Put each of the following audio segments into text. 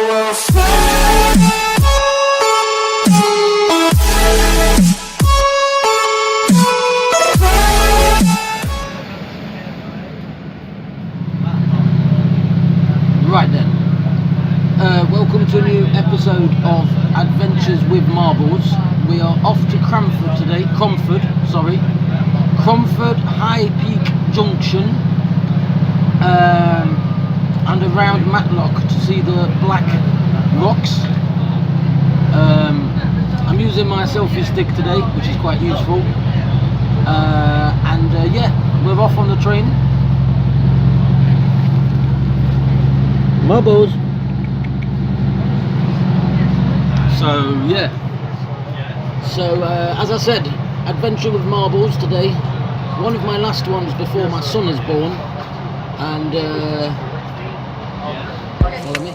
will fly. Right then, welcome to a new episode of Adventures with Marbles. We are off to CROMFORD today, CROMFORD High Peak Junction, and around Matlock to see the black rocks. I'm using my selfie stick today, which is quite useful, and yeah, we're off on the train. Marbles. So yeah. So as I said, adventure with marbles today. One of my last ones before my son is born, and follow me.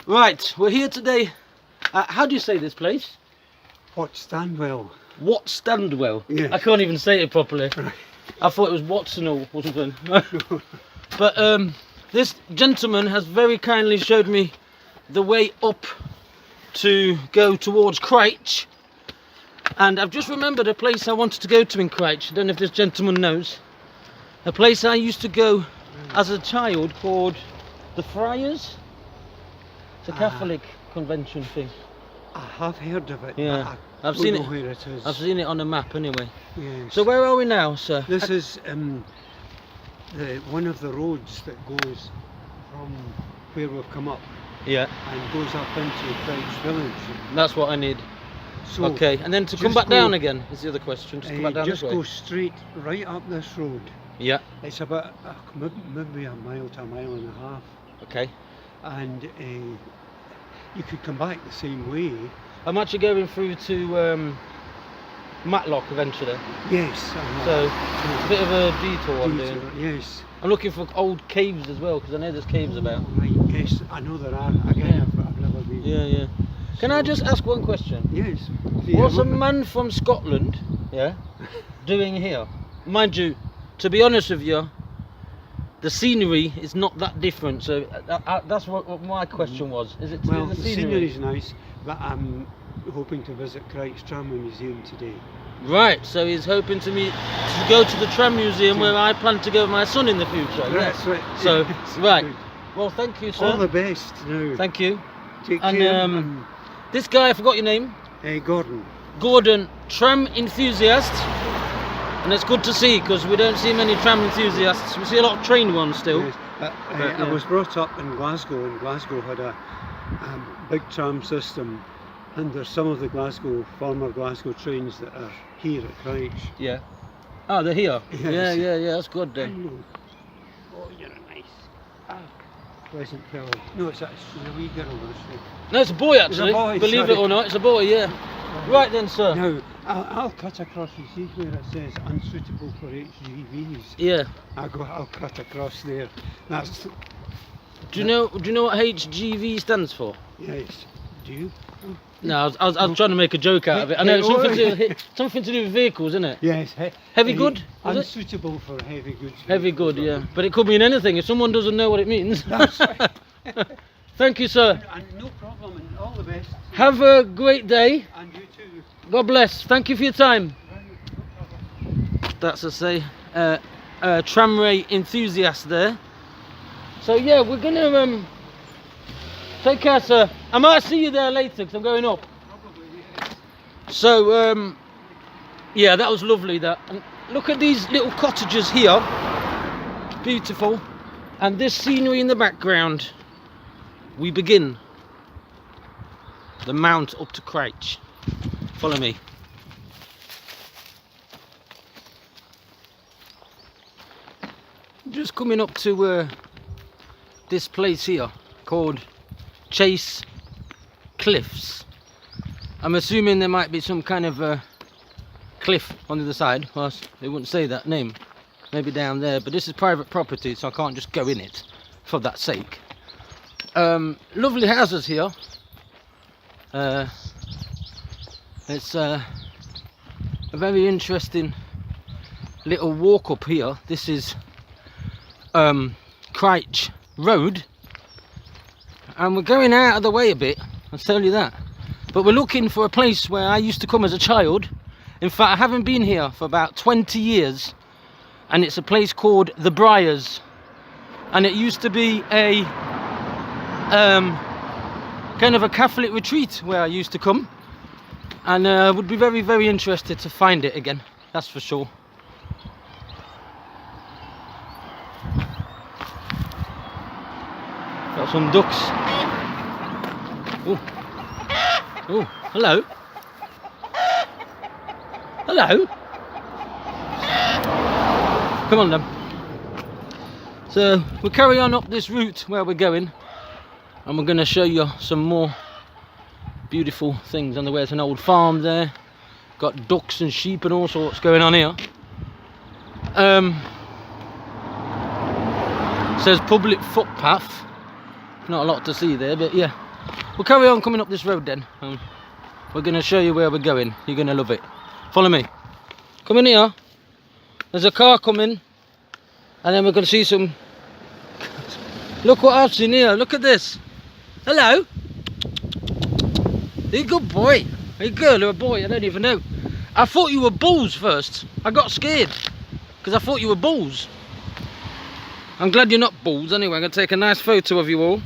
Right, we're here today. How do you say this place? Standwell. What Standwell? Yes. I can't even say it properly. Right. I thought it was Watson or something. But this gentleman has very kindly showed me the way up to go towards Crouch, and I've just remembered a place I wanted to go to in Crouch. I don't know if this gentleman knows. A place I used to go as a child called the Friars. It's a Catholic convention thing. I have heard of it. Yeah, I I've don't seen know it. where it is. I've seen it on a map anyway. Yes. So where are we now, sir? This is one of the roads that goes from where we've come up Yeah, and goes up into Crouch Village. that's what I need. So Okay, and then to come just back go- down again is the other question. Just come back down just this way. go straight right up this road. Yeah. It's about maybe a mile to a mile and a half, Okay. and you could come back the same way. I'm actually going through to Matlock eventually, Yes. so it's a bit of a detour I'm doing. Yes. I'm looking for old caves as well because I know there's caves about. Right, yes, I know there are. Again, I've never been. Yeah, yeah. Can I just ask one question? Yes. What's a man from Scotland, yeah, doing here? Mind you, to be honest with you, the scenery is not that different. So that's what my question was. Is it to do Well, with the the scenery is nice, but I'm hoping to visit Crouch Tramway Museum today. Right, so he's hoping to go to the tram museum where I plan to go with my son in the future. Yes. Right. So, Yes, right. good. Well, thank you, sir. All the best now. Thank you. Take And care. this guy, I forgot your name. Gordon. Gordon, tram enthusiast. And it's good to see because we don't see many tram enthusiasts. We see a lot of train ones still. Yes. I was brought up in Glasgow, and Glasgow had a big tram system, and there's some of the former Glasgow trains that are here at Crouch. Yeah. Oh, they're here. Yes. Yeah. That's good then. Hello. Oh, you're a nice, pleasant fellow. No, it's a wee girl. No, it's a boy actually. boy, Believe sorry. it or not, it's a boy. Yeah. Right then, sir. Now, I'll cut across, you see where it says unsuitable for HGVs. Yeah. I'll cut across there. That's, Do you know what HGV stands for? yes. Do you? No, I was trying to make a joke out of it. I know it's something to do with vehicles, isn't it? Yes. Heavy good? Was it? Unsuitable for heavy goods. Heavy good, yeah. But it could mean anything if someone doesn't know what it means. That's right. Thank you, sir. And no problem, and all the best. Have a great day. And you too. God bless. Thank you for your time. No problem. That's a say, tramway enthusiast there. So yeah, we're gonna take care, sir. I might see you there later because I'm going up. Probably, yes. So yeah, that was lovely. That, and look at these little cottages here, beautiful, and this scenery in the background. We begin the mount up to Crouch. Follow me. Just coming up to this place here called Chase Cliffs. I'm assuming there might be some kind of cliff on the other side, or else they wouldn't say that name. Maybe down there, but this is private property, so I can't just go in it for that sake. Lovely houses here. It's a very interesting little walk up here. This is Crouch Road, and we're going out of the way a bit, I'll tell you that. But we're looking for a place where I used to come as a child. In fact, I haven't been here for about 20 years, and it's a place called The Briars, and it used to be a kind of a Catholic retreat where I used to come, and I would be very, very interested to find it again, that's for sure. Got some ducks. Oh, hello. Hello. Come on then. So we'll carry on up this route where we're going, and we're going to show you some more beautiful things on the way. There's an old farm there, got ducks and sheep and all sorts going on here. Says public footpath, not a lot to see there, but yeah, we'll carry on coming up this road then. We're going to show you where we're going. You're going to love it. Follow me. Come in here. There's a car coming, and then we're going to see some. Look what I've seen here. Look at this. Hello. Are you a good boy? Are you a girl or a boy? I don't even know. I thought you were bulls first. I got scared because I thought you were bulls. I'm glad you're not bulls anyway. I'm going to take a nice photo of you all.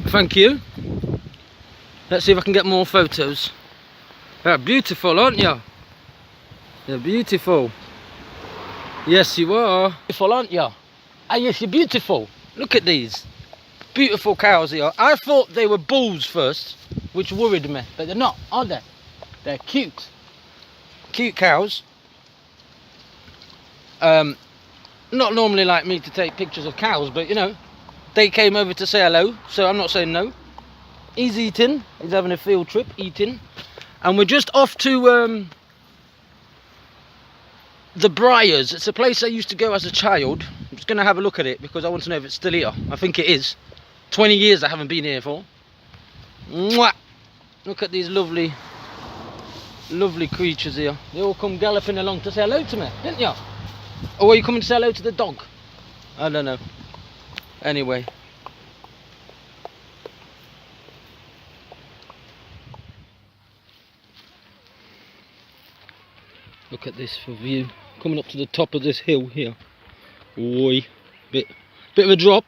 Thank you. Let's see if I can get more photos. They're beautiful, aren't you? You're beautiful. Yes, you are. Beautiful, aren't you? Ah, yes, you're beautiful. Look at these. Beautiful cows here. I thought they were bulls first, which worried me, but they're not, are they? They're cute. Cute cows. Not normally like me to take pictures of cows, but you know, they came over to say hello, so I'm not saying no. He's eating. He's having a field trip, eating. And we're just off to The Briars. It's a place I used to go as a child. I'm just going to have a look at it because I want to know if it's still here. I think it is. 20 years I haven't been here for. Mwah! Look at these lovely, lovely creatures here. They all come galloping along to say hello to me, didn't you? Or were you coming to say hello to the dog? I don't know. Anyway. Look at this for view. Coming up to the top of this hill here. Oi. Bit of a drop.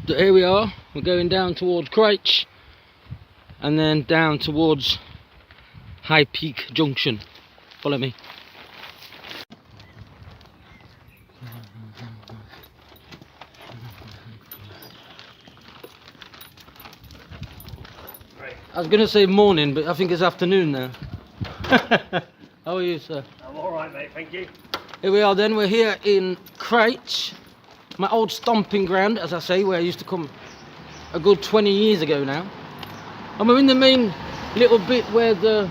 But here we are. We're going down towards Crouch, and then down towards High Peak Junction. Follow me. I was going to say morning, but I think it's afternoon now. How are you, sir? I'm alright, mate, thank you. Here we are then, we're here in Crouch, my old stomping ground, as I say, where I used to come a good 20 years ago now. And we're in the main little bit where the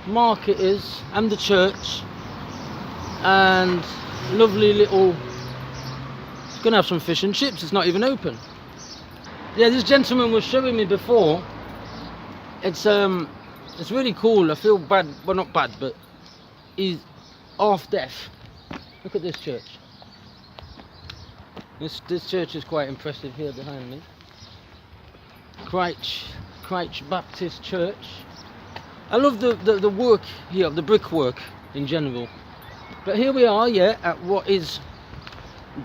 market is and the church, and lovely little, it's gonna have some fish and chips, it's not even open. Yeah, this gentleman was showing me before. It's really cool. I feel bad, well not bad, but he's half deaf. Look at this church. This church is quite impressive here behind me. Crouch Baptist Church. I love the work here, the brickwork in general. But here we are, yeah, at what is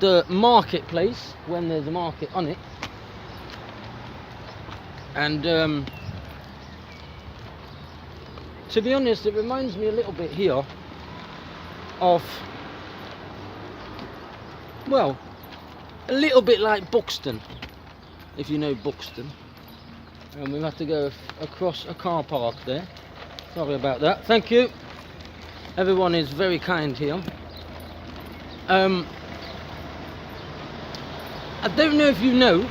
the marketplace, when there's a market on it. And to be honest, it reminds me a little bit here of, well, a little bit like Buxton, if you know Buxton. And we'll have to go across a car park there. Sorry about that. Thank you. Everyone is very kind here. I don't know if you know,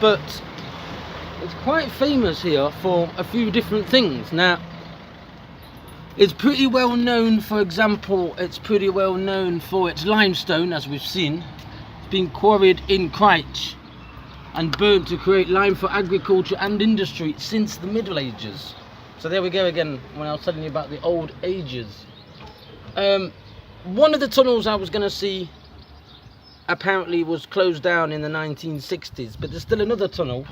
but it's quite famous here for a few different things. Now, it's pretty well known, for example, it's pretty well known for its limestone, as we've seen. It's been quarried in Crouch and burnt to create lime for agriculture and industry since the Middle Ages. So there we go again, when I was telling you about the old ages. One of the tunnels I was going to see apparently was closed down in the 1960s, but there's still another tunnel,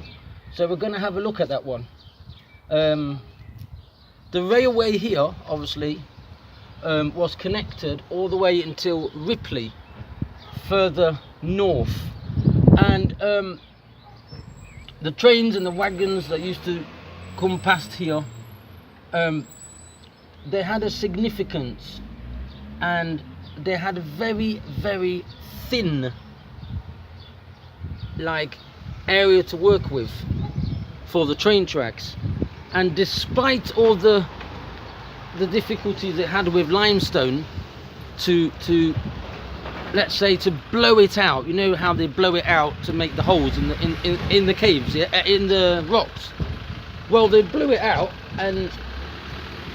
so we're going to have a look at that one. The railway here, obviously, was connected all the way until Ripley, further north. And the trains and the wagons that used to come past here, they had a significance, and they had a very, very thin, like, area to work with for the train tracks. And despite all the difficulties it had with limestone to let's say to blow it out, you know how they blow it out to make the holes in the caves, yeah, in the rocks. Well, they blew it out, and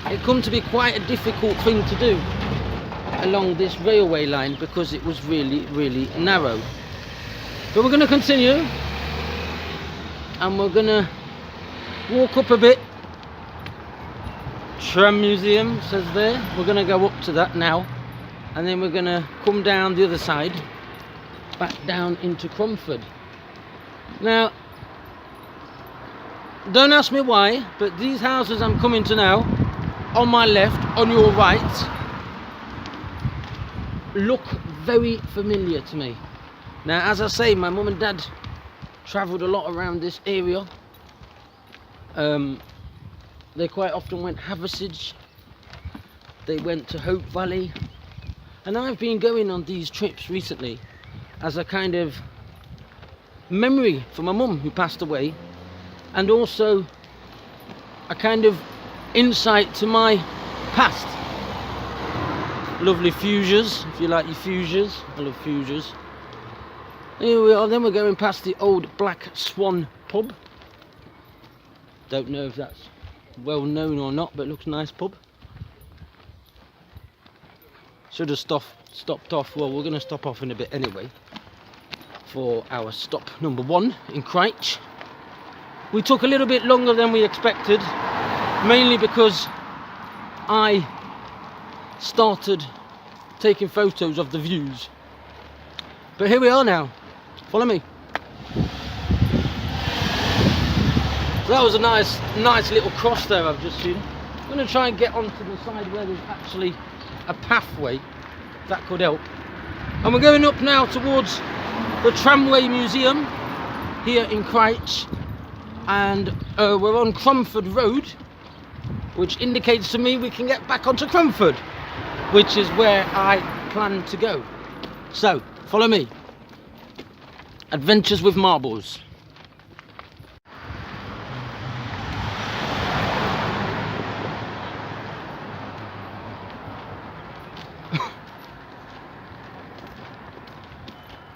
it come to be quite a difficult thing to do along this railway line because it was really, really narrow. But we're going to continue, and we're going to walk up a bit. Tram Museum says there. We're going to go up to that now, and then we're going to come down the other side, back down into CROMFORD. Now, don't ask me why, but these houses I'm coming to now, on my left, on your right, look very familiar to me. Now, as I say, my mum and dad travelled a lot around this area. They quite often went Riverside, they went to Hope Valley, and I've been going on these trips recently as a kind of memory for my mum who passed away, and also a kind of insight to my past. Lovely fuchsias, if you like your fuchsias. I love fuchsias. Here we are, then we're going past the old Black Swan pub. Don't know if that's well known or not, but it looks a nice pub. Should have stopped off. Well, we're going to stop off in a bit anyway for our stop number 1 in Crouch. We took a little bit longer than we expected, mainly because I started taking photos of the views. But here we are now. Follow me. So that was a nice little cross there I've just seen. I'm going to try and get onto the side where there's actually a pathway. That could help. And we're going up now towards the Tramway Museum here in Crouch. And we're on CROMFORD Road, which indicates to me we can get back onto CROMFORD, which is where I plan to go. So, follow me. Adventures with marbles.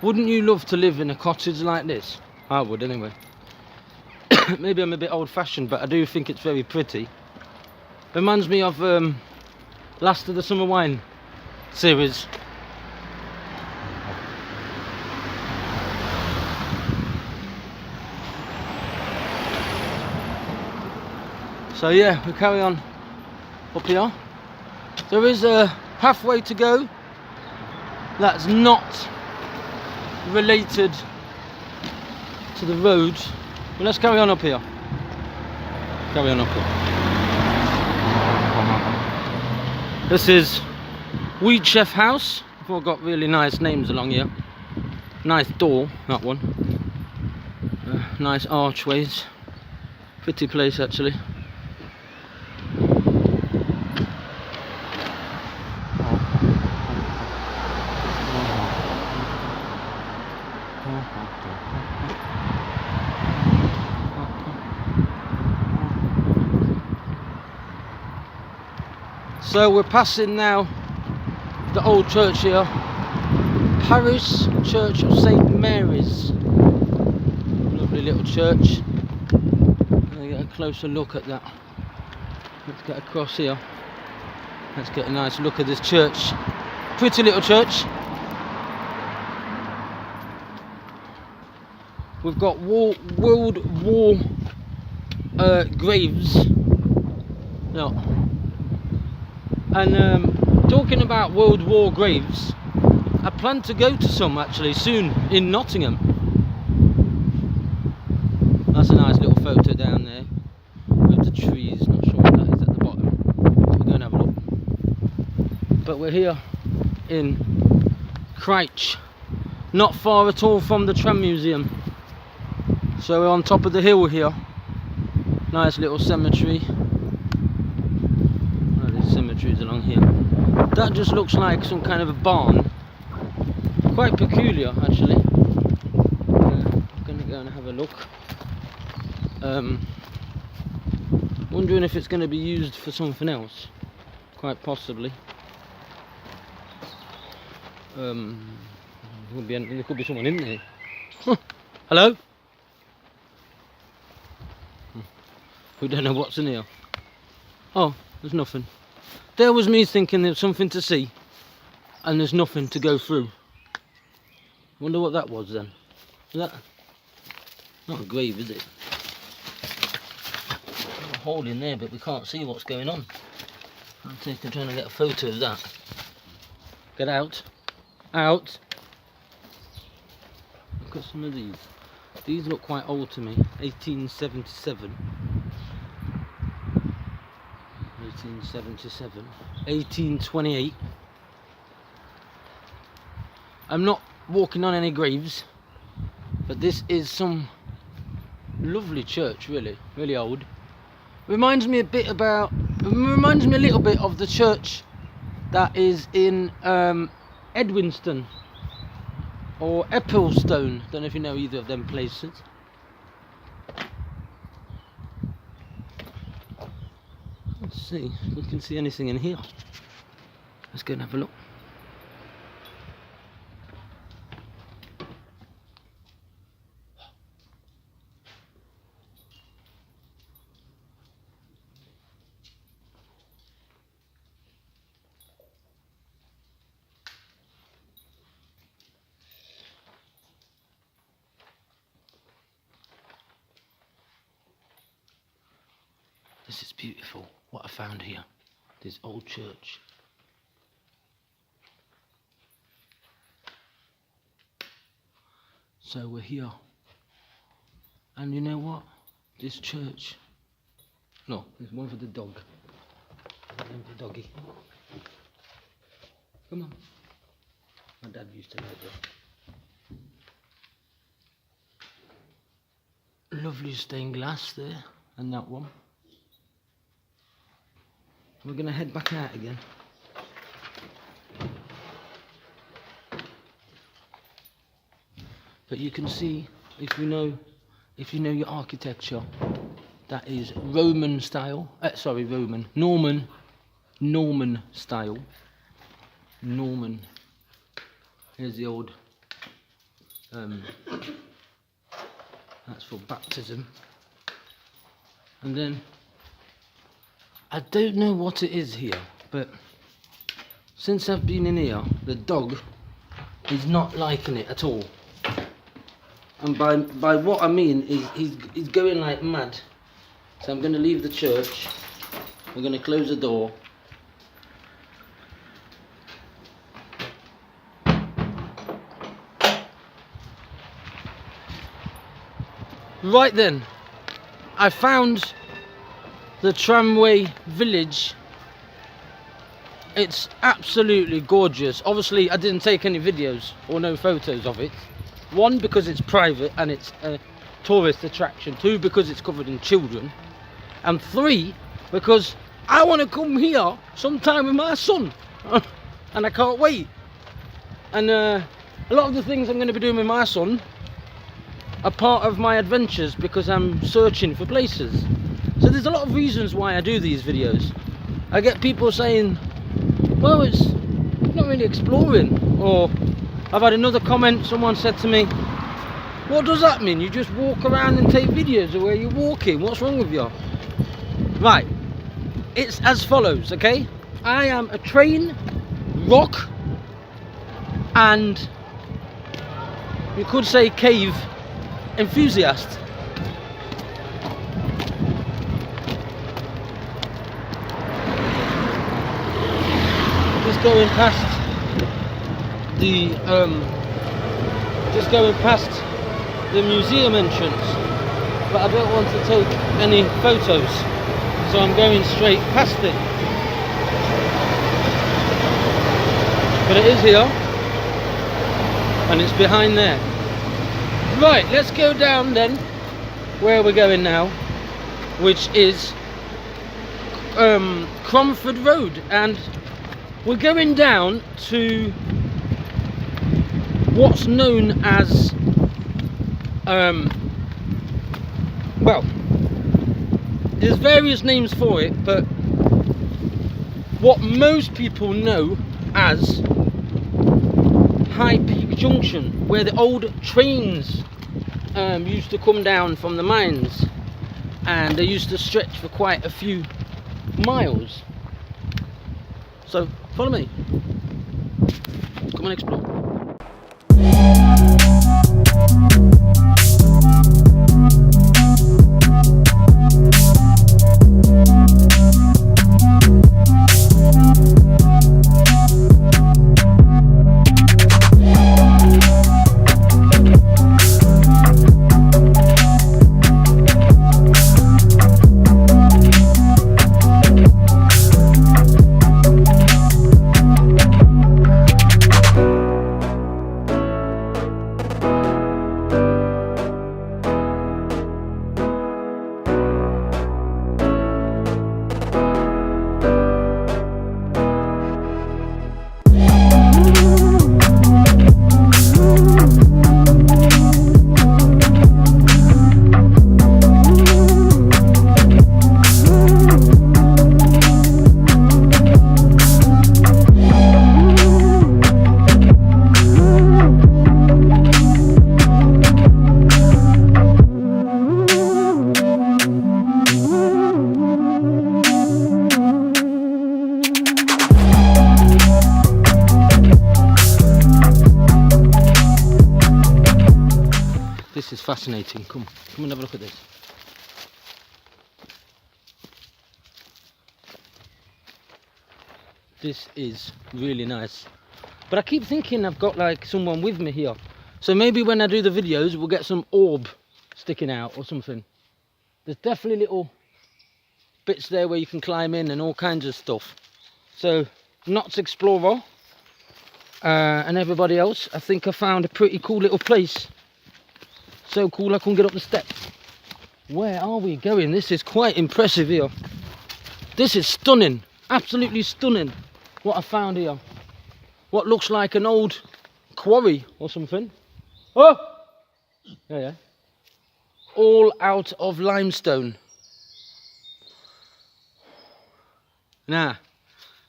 Wouldn't you love to live in a cottage like this? I would anyway. Maybe I'm a bit old-fashioned, but I do think it's very pretty. Reminds me of Last of the Summer Wine series. So yeah, we carry on up here. There is a halfway to go that's not related to the road, but let's carry on up here. Carry on up here. This is Weed Chef House. I've all got really nice names along here. Nice door, that one. Nice archways. Pretty place actually. So we're passing now the old church here, Parish Church of St Mary's. Lovely little church. Let's get a closer look at that. Let's get across here. Let's get a nice look at this church. Pretty little church. We've got World War graves. No. And talking about World War graves, I plan to go to some actually soon in Nottingham. That's a nice little photo down there with the trees. Not sure what that is at the bottom. We're going to have a look. But we're here in Crouch, not far at all from the tram museum. So we're on top of the hill here. Nice little cemetery. Cemeteries along here. That just looks like some kind of a barn. Quite peculiar actually. I'm gonna go and have a look. Wondering if it's going to be used for something else. Quite possibly. There could be someone in there. Hello? We don't know what's in here. Oh, there's nothing. There was me thinking there's something to see, and there's nothing to go through. Wonder what that was then. Is that not a grave, is it? There's a hole in there, but we can't see what's going on. I'm trying to get a photo of that. Get out. Out. Look at some of these. These look quite old to me. 1877. 1877, 1828. I'm not walking on any graves, but this is some lovely church, really old. Reminds me a little bit of the church that is in Edwinston or Eppelstone. Don't know if you know either of them places. Let's see if we can see anything in here. Let's go and have a look. This is beautiful, what I found here. This old church. So we're here. And you know what? This church... No, there's one for the dog. One for the doggy. Come on. My dad used to like that. Lovely stained glass there. And that one. We're going to head back out again. But you can see, if you know your architecture, that is Roman style. Norman style. Norman. Here's the old That's for baptism. And then I don't know what it is here, but since I've been in here, the dog is not liking it at all. And by what I mean is he's going like mad. So I'm going to leave the church. We're going to close the door. Right then, I found the tramway village. It's absolutely gorgeous. Obviously I didn't take any videos or no photos of it. One, because it's private and it's a tourist attraction. Two, because it's covered in children. And three, because I want to come here sometime with my son. And I can't wait. And a lot of the things I'm going to be doing with my son are part of my adventures, because I'm searching for places. So there's a lot of reasons why I do these videos. I get people saying, well, it's not really exploring. Or I've had another comment, someone said to me, what does that mean? You just walk around and take videos of where you're walking. What's wrong with you? Right, it's as follows, okay? I am a train, rock, and you could say cave enthusiast. Just going past the museum entrance, but I don't want to take any photos, so I'm going straight past it. But it is here, and it's behind there. Right, let's go down then where we're going now, which is CROMFORD Road, and we're going down to what's known as well, there's various names for it, but what most people know as High Peak Junction, where the old trains used to come down from the mines, and they used to stretch for quite a few miles. So follow me, come and explore. This is fascinating. Come and have a look at this. This is really nice. But I keep thinking I've got like someone with me here. So maybe when I do the videos, we'll get some orb sticking out or something. There's definitely little bits there where you can climb in and all kinds of stuff. So, Knott's Explorer and everybody else, I think I found a pretty cool little place. So cool I couldn't get up the steps. Where are we going? This is quite impressive here. This is stunning, absolutely stunning what I found here. What looks like an old quarry or something. Oh! Yeah. All out of limestone. Nah,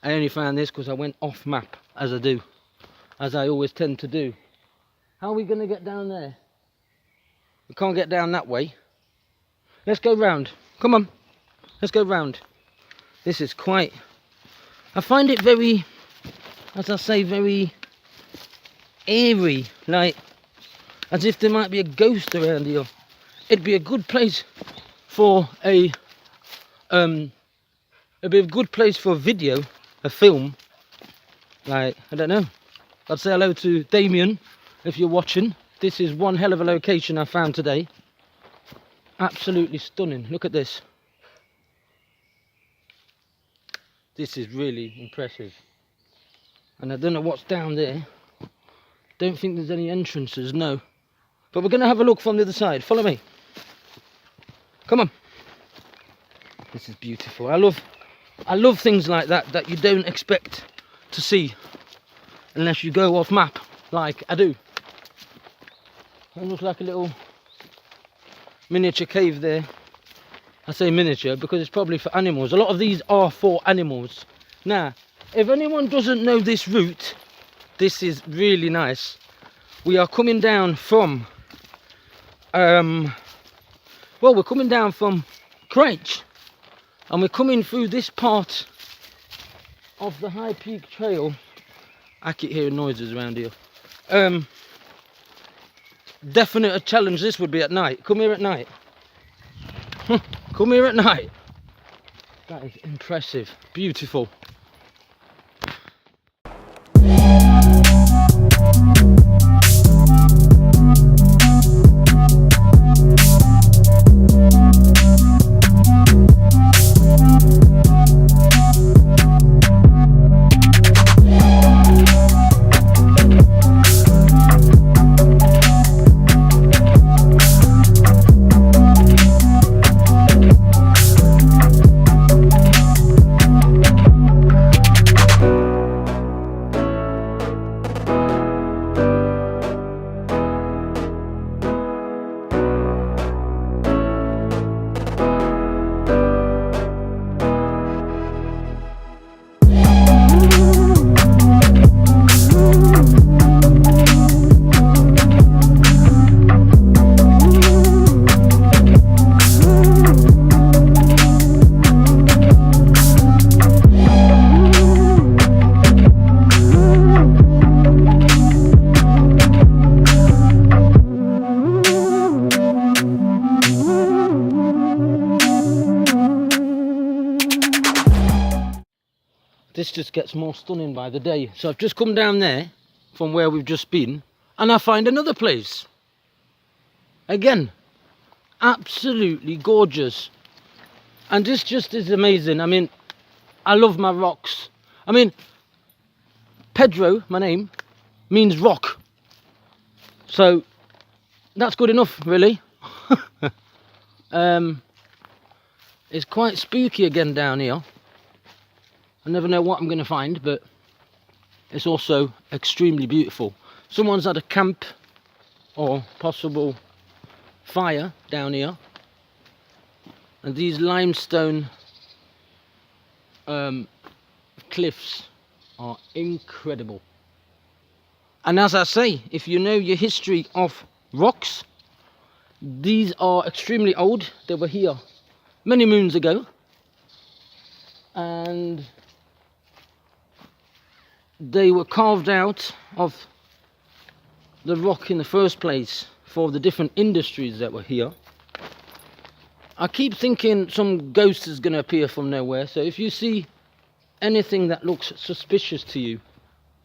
I only found this because I went off map, as I do. As I always tend to do. How are we going to get down there? We can't get down that way. Let's go round. Come on. Let's go round. This is quite... I find it very, as I say, very eerie. Like, as if there might be a ghost around here. It'd be a good place for a... it'd be a good place for a video, a film. Like, I don't know. I'd say hello to Damien if you're watching. This is one hell of a location I found today. Absolutely stunning. Look at this. This is really impressive. And I don't know what's down there. Don't think there's any entrances, no. But we're going to have a look from the other side. Follow me. Come on. This is beautiful. I love things like that you don't expect to see unless you go off map like I do. It looks like a little miniature cave there. I say miniature because it's probably for animals. A lot of these are for animals. Now, if anyone doesn't know this route, this is really nice. We are coming down from we're coming down from Craich, and we're coming through this part of the High Peak Trail. I keep hearing noises around here. Definite a challenge this would be at night. Come here at night. Come here at night. That is impressive. Beautiful. This just gets more stunning by the day. So I've just come down there from where we've just been, and I find another place. Again, absolutely gorgeous. And this just is amazing. I mean, I love my rocks. I mean, Pedro, my name, means rock. So that's good enough, really. It's quite spooky again down here. I never know what I'm going to find, but it's also extremely beautiful. Someone's had a camp or possible fire down here, and these limestone cliffs are incredible. And as I say, if you know your history of rocks, these are extremely old. They were here many moons ago, and they were carved out of the rock in the first place for the different industries that were here. I keep thinking some ghost is going to appear from nowhere, so if you see anything that looks suspicious to you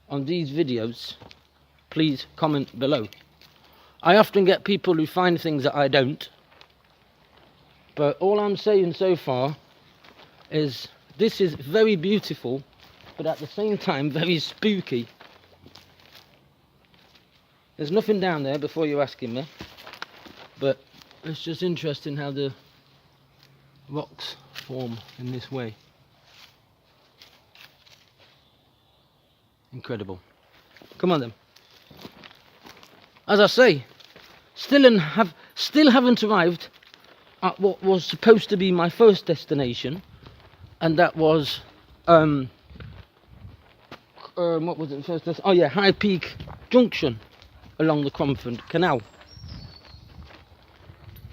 on these videos, please comment below. I often get people who find things that I don't, but all I'm saying so far is this is very beautiful, but at the same time very spooky. There's nothing down there before you're asking me, but it's just interesting how the rocks form in this way. Incredible. Come on then. As I say, still haven't arrived at what was supposed to be my first destination, and that was what was it first? Oh yeah, High Peak Junction. along the CROMFORD Canal.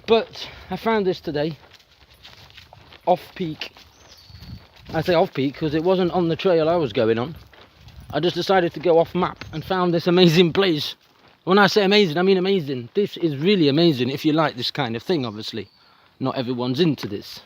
But I found this today, off-peak. I say off-peak because it wasn't on the trail I was going on. I just decided to go off-map and found this amazing place. When I say amazing, I mean amazing. This is really amazing if you like this kind of thing, obviously. Not everyone's into this.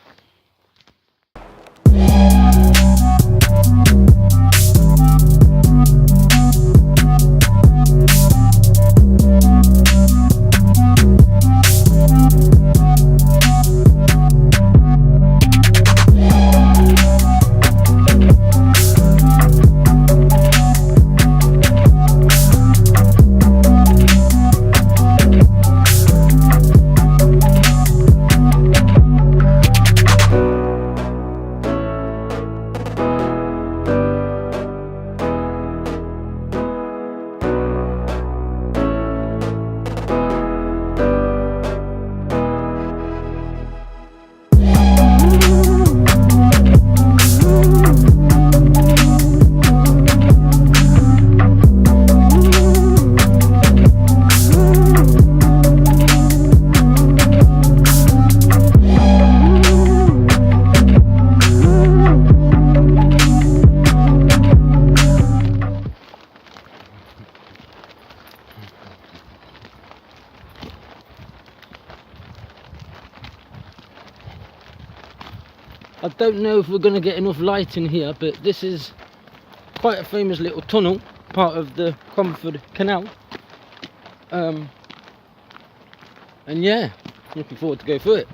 I don't know if we're going to get enough light in here, but this is quite a famous little tunnel, part of the CROMFORD Canal. And yeah, looking forward to go through it.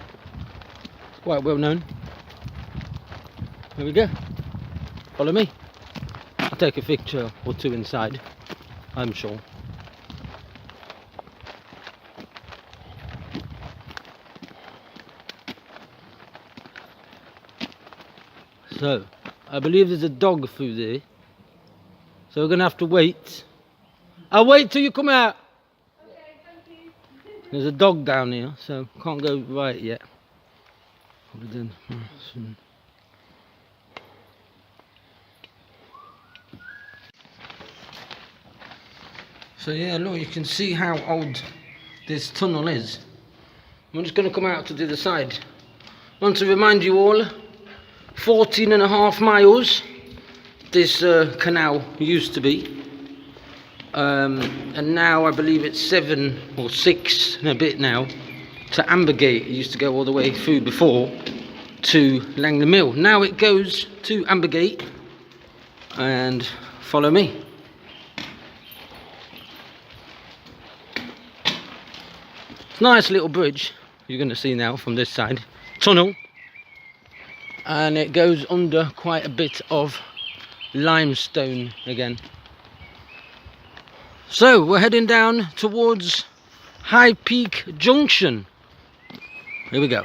It's quite well known. Here we go. Follow me. I'll take a picture or two inside, I'm sure. So, I believe there's a dog through there. So we're going to have to wait. I'll wait till you come out. Okay, thank you. There's a dog down here, so can't go right yet. So yeah, look, you can see how old this tunnel is. I'm just going to come out to the other side. I want to remind you all, 14.5 miles this canal used to be, and now I believe it's 7 or 6 and a bit now to Ambergate. It used to go all the way through before to Langley Mill. Now it goes to Ambergate, and follow me. It's a nice little bridge you're going to see now from this side, tunnel. And it goes under quite a bit of limestone again. So we're heading down towards High Peak Junction. Here we go.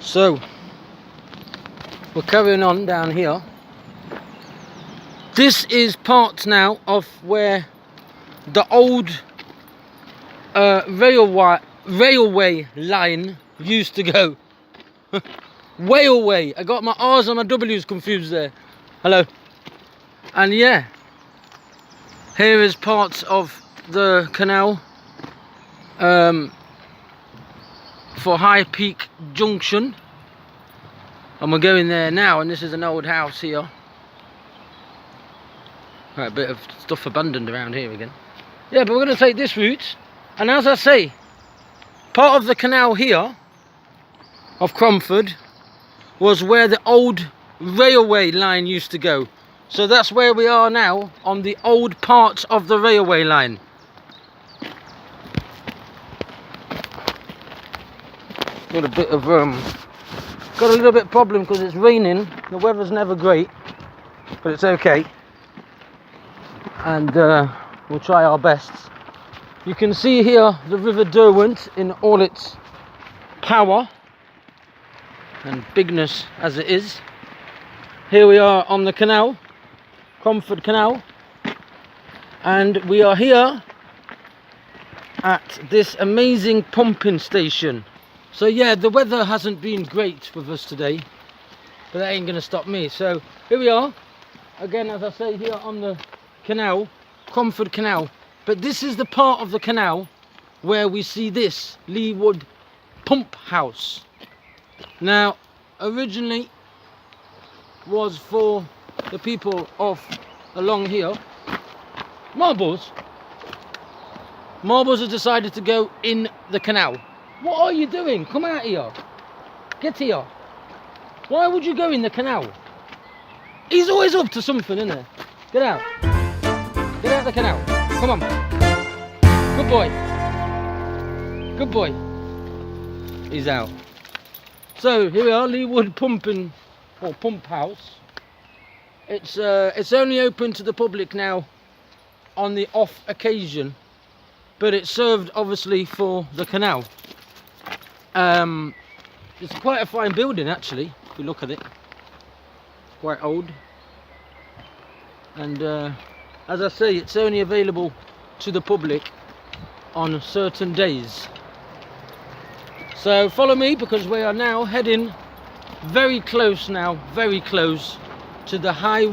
So we're carrying on down here. This is part now of where the old railway line used to go. Railway. I got my R's and my W's confused there. Hello. And yeah, here is parts of the canal for High Peak Junction. And we're going there now, and this is an old house here. Right, a bit of stuff abandoned around here again. Yeah, but we're going to take this route. And as I say, part of the canal here of CROMFORD was where the old railway line used to go. So that's where we are now, on the old part of the railway line. Got a bit of got a little bit problem because it's raining. The weather's never great, but it's okay. And we'll try our best. You can see here the River Derwent in all its power and bigness as it is. Here we are on the canal, CROMFORD Canal, and we are here at this amazing pumping station. So yeah, the weather hasn't been great with us today, but that ain't gonna stop me. So here we are again, as I say, here on the canal, CROMFORD Canal. But this is the part of the canal where we see this Leewood pump house. Now originally was for the people of along here. Marbles have decided to go in the canal. What are you doing? Come out here. Get here. Why would you go in the canal? He's always up to something, isn't he? Get out. Get out of the canal. Come on. Good boy. Good boy. He's out. So here we are, Leewood pumping or pump house. It's only open to the public now on the off occasion, but it's served obviously for the canal. It's quite a fine building actually, if you look at it. Quite old, and as I say, it's only available to the public on certain days. So follow me, because we are now heading very close to the High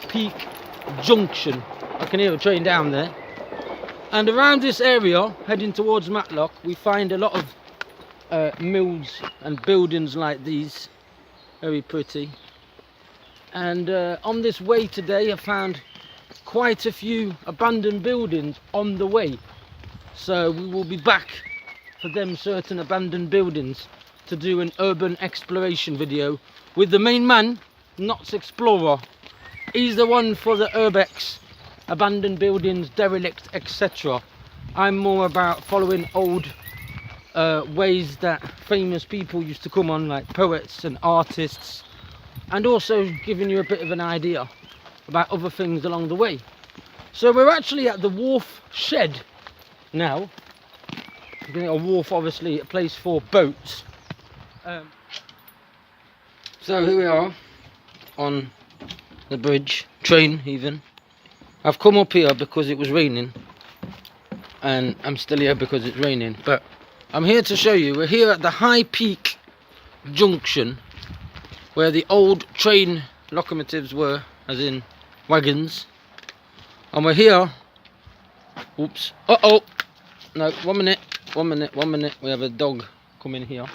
Peak Junction. I can hear a train down there. And around this area, heading towards Matlock, we find a lot of mills and buildings like these. Very pretty. And on this way today, I found quite a few abandoned buildings on the way. So we will be back for them certain abandoned buildings to do an urban exploration video with the main man, Knots Explorer. He's the one for the urbex, abandoned buildings, derelict, etc. I'm more about following old ways that famous people used to come on, like poets and artists, and also giving you a bit of an idea about other things along the way. So we're actually at the wharf shed now. A wharf, obviously a place for boats. So here we are on the bridge, train even. I've come up here because it was raining, and I'm still here because it's raining, but I'm here to show you, we're here at the High Peak Junction, where the old train locomotives were, as in wagons. And we're here, oops, no, one minute, we have a dog coming here.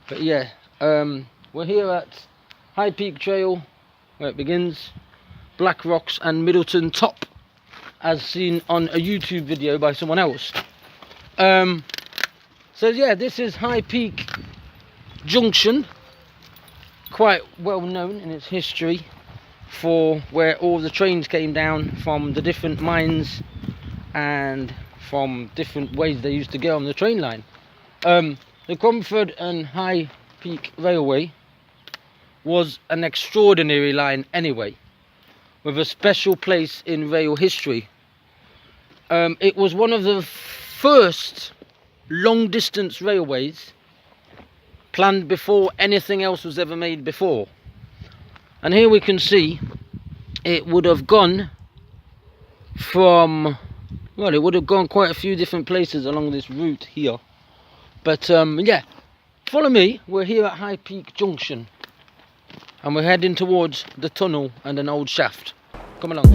But yeah, we're here at High Peak Trail, where it begins, Black Rocks and Middleton Top, as seen on a YouTube video by someone else. So yeah, this is High Peak Junction, quite well known in its history for where all the trains came down from the different mines and from different ways they used to go on the train line. The CROMFORD and High Peak Railway was an extraordinary line anyway, with a special place in rail history. It was one of the first long distance railways planned before anything else was ever made before. And here we can see it would have gone from, well, it would have gone quite a few different places along this route here. But yeah, follow me, we're here at High Peak Junction and we're heading towards the tunnel and an old shaft. Come along.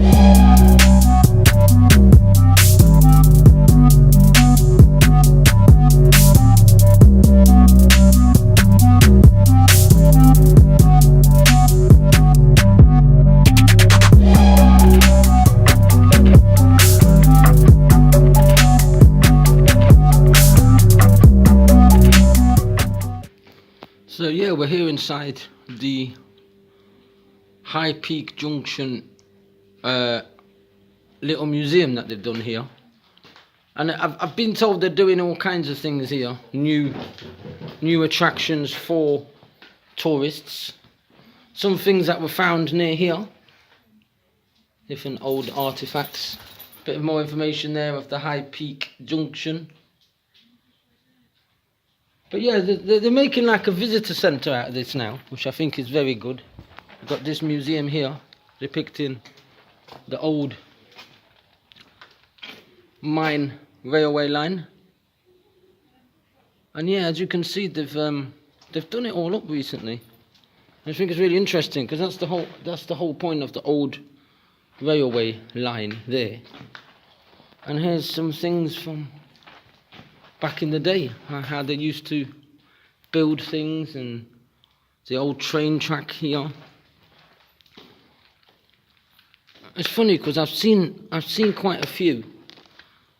So yeah, we're here inside the High Peak Junction little museum that they've done here, and I've been told they're doing all kinds of things here, new attractions for tourists. Some things that were found near here, different old artifacts, bit of more information there of the High Peak Junction. But yeah, they're making like a visitor centre out of this now, which I think is very good. We've got this museum here depicting the old mine railway line. And yeah, as you can see, they've done it all up recently. I think it's really interesting because that's the whole point of the old railway line there. And here's some things from back in the day, how they used to build things, and the old train track here. It's funny because I've seen quite a few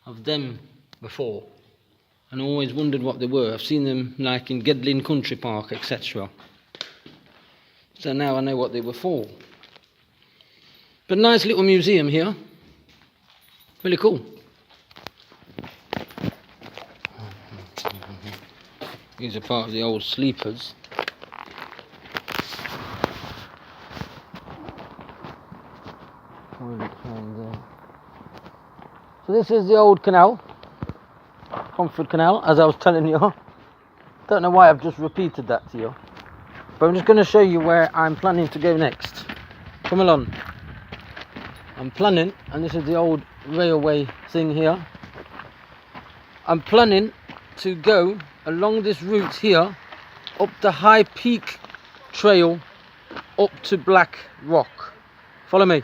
of them before, and I always wondered what they were. I've seen them like in Gedlin Country Park, etc. So now I know what they were for. But nice little museum here. Really cool. These are part of the old sleepers. So this is the old canal, CROMFORD Canal, as I was telling you. Don't know why I've just repeated that to you. But I'm just going to show you where I'm planning to go next. Come along. I'm planning, and this is the old railway thing here. I'm planning to go along this route here, up the High Peak Trail, up to Black Rock. Follow me.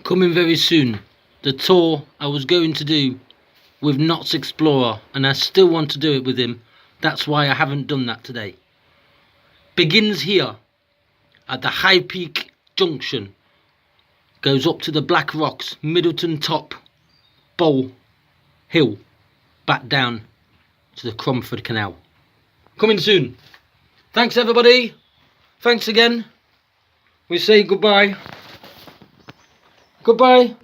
Coming very soon, the tour I was going to do with Knott's Explorer, and I still want to do it with him. That's why I haven't done that today. Begins here at the High Peak Junction, goes up to the Black Rocks, Middleton Top, Bowl Hill, back down to the CROMFORD Canal. Coming soon. Thanks everybody. Thanks again. We say goodbye. Goodbye.